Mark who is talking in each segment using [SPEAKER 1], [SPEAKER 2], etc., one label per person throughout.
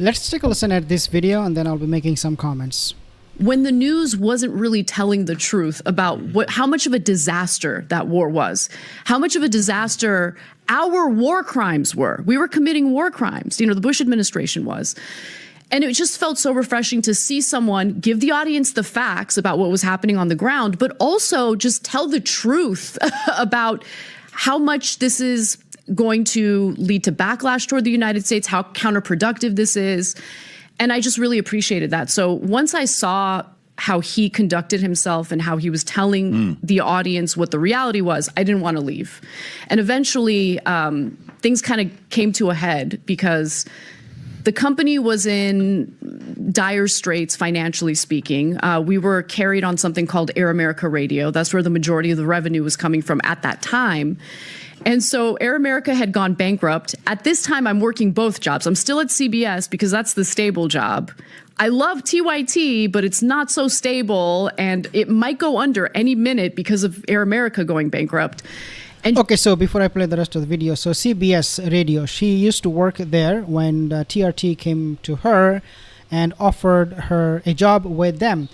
[SPEAKER 1] Let's take a listen at this video and then I'll be making some comments.
[SPEAKER 2] When the news wasn't really telling the truth about how much of a disaster that war was, how much of a disaster our war crimes were. We were committing war crimes, the Bush administration was. And it just felt so refreshing to see someone give the audience the facts about what was happening on the ground, but also just tell the truth about how much this is going to lead to backlash toward the United States, how counterproductive this is. And I just really appreciated that. So once I saw how he conducted himself and how he was telling the audience what the reality was, I didn't want to leave. And eventually, things kind of came to a head because the company was in dire straits, financially speaking. We were carried on something called Air America Radio. That's where the majority of the revenue was coming from at that time. And so Air America had gone bankrupt. At this time, I'm working both jobs. I'm still at CBS because that's the stable job. I love TYT, but it's not so stable, and it might go under any minute because of Air America going bankrupt. And
[SPEAKER 1] okay, so before I play the rest of the video, so CBS Radio, she used to work there when TRT came to her and offered her a job with them.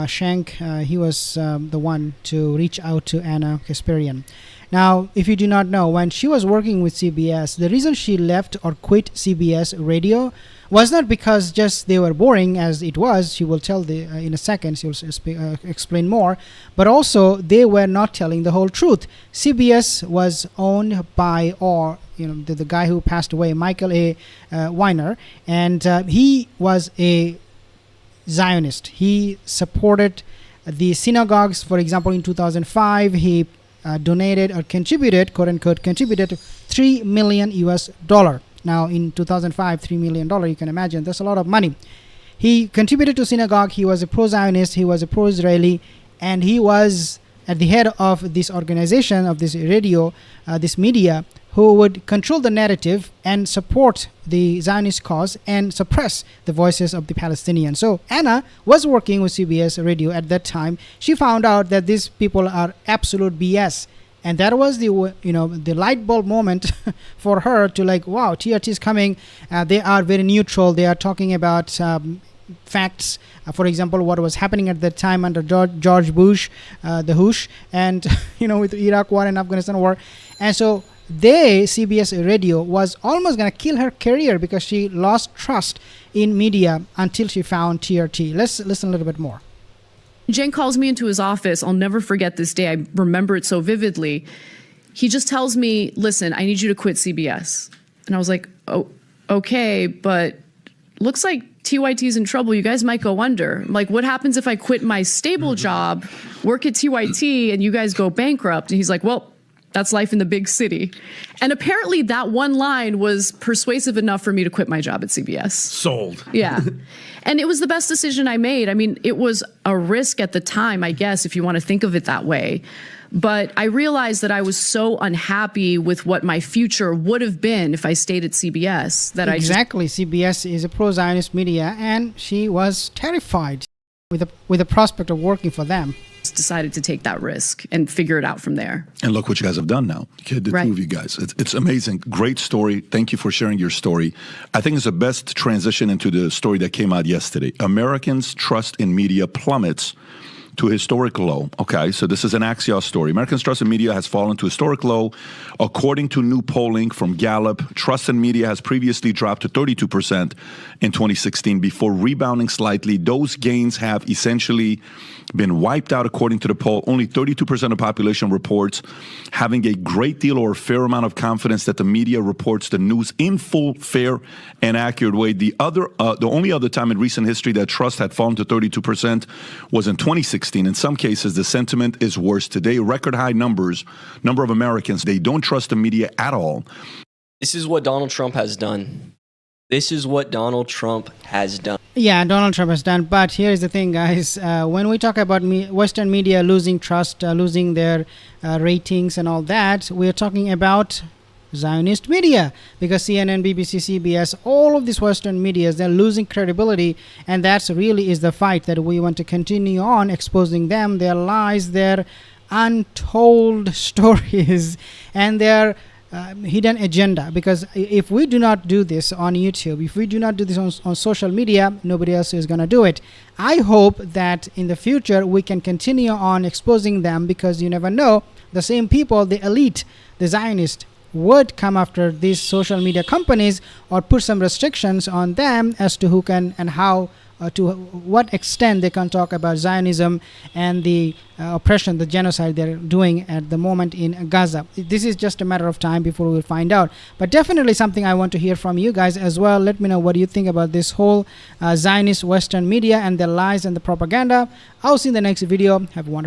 [SPEAKER 1] Shank, he was the one to reach out to Anna Kasparian. Now, if you do not know, when she was working with CBS, the reason she left or quit CBS Radio was not because just they were boring, as it was. She will tell in a second. She will explain more. But also, they were not telling the whole truth. CBS was owned by, the guy who passed away, Michael A. Weiner, and he was a Zionist. He supported the synagogues. For example, in 2005, he donated or contributed, quote unquote, contributed $3 million US. Now, in 2005, $3 million, you can imagine, that's a lot of money. He contributed to synagogue. He was a pro-Zionist. He was a pro-Israeli, and he was at the head of this organization, of this radio, this media, who would control the narrative and support the Zionist cause and suppress the voices of the Palestinians. So Anna was working with CBS Radio at that time. She found out that these people are absolute BS. And that was the light bulb moment for her to like, wow, TRT is coming. They are very neutral. They are talking about facts. For example, what was happening at that time under George Bush, the Hush, and with the Iraq war and Afghanistan war. And so CBS Radio was almost going to kill her career because she lost trust in media until she found TRT. Let's listen a little bit more.
[SPEAKER 2] Jen calls me into his office. I'll never forget this day. I remember it so vividly. He just tells me, listen, I need you to quit CBS. And I was like, oh, okay, but looks like TYT's in trouble. You guys might go under. I'm like, what happens if I quit my stable job, work at TYT, and you guys go bankrupt? And he's like, well, that's life in the big city. And apparently that one line was persuasive enough for me to quit my job at CBS.
[SPEAKER 3] Sold.
[SPEAKER 2] Yeah. And it was the best decision I made. I mean, it was a risk at the time, I guess, if you want to think of it that way. But I realized that I was so unhappy with what my future would have been if I stayed at CBS that
[SPEAKER 1] CBS is a pro-Zionist media, and she was terrified with the prospect of working for them.
[SPEAKER 2] Decided to take that risk and figure it out from there.
[SPEAKER 3] And look what you guys have done now. The two of you guys. It's amazing. Great story. Thank you for sharing your story. I think it's the best transition into the story that came out yesterday. Americans' trust in media plummets to historic low. Okay, so this is an Axios story. Americans' trust in media has fallen to historic low. According to new polling from Gallup, trust in media has previously dropped to 32% in 2016 before rebounding slightly. Those gains have essentially been wiped out according to the poll. Only 32% of the population reports having a great deal or a fair amount of confidence that the media reports the news in full, fair, and accurate way. The only other time in recent history that trust had fallen to 32% was in 2016. In some cases, the sentiment is worse today. Record high number of Americans, they don't trust the media at all.
[SPEAKER 4] This is what Donald Trump has done. This is what Donald Trump has done.
[SPEAKER 1] Yeah, Donald Trump has done. But here's the thing, guys. When we talk about Western media losing trust, losing their ratings and all that, we're talking about Zionist media, because CNN, BBC, CBS, all of these Western medias, they're losing credibility, and that's really is the fight that we want to continue on exposing them, their lies, their untold stories, and their hidden agenda, because if we do not do this on YouTube, if we do not do this on social media, nobody else is going to do it. I hope that in the future we can continue on exposing them, because you never know, the same people, the elite, the Zionist, would come after these social media companies or put some restrictions on them as to who can and how, to what extent they can talk about Zionism and the oppression, the genocide they're doing at the moment in Gaza. This is just a matter of time before we'll find out. But definitely something I want to hear from you guys as well. Let me know what you think about this whole Zionist Western media and their lies and the propaganda. I'll see you in the next video. Have a wonderful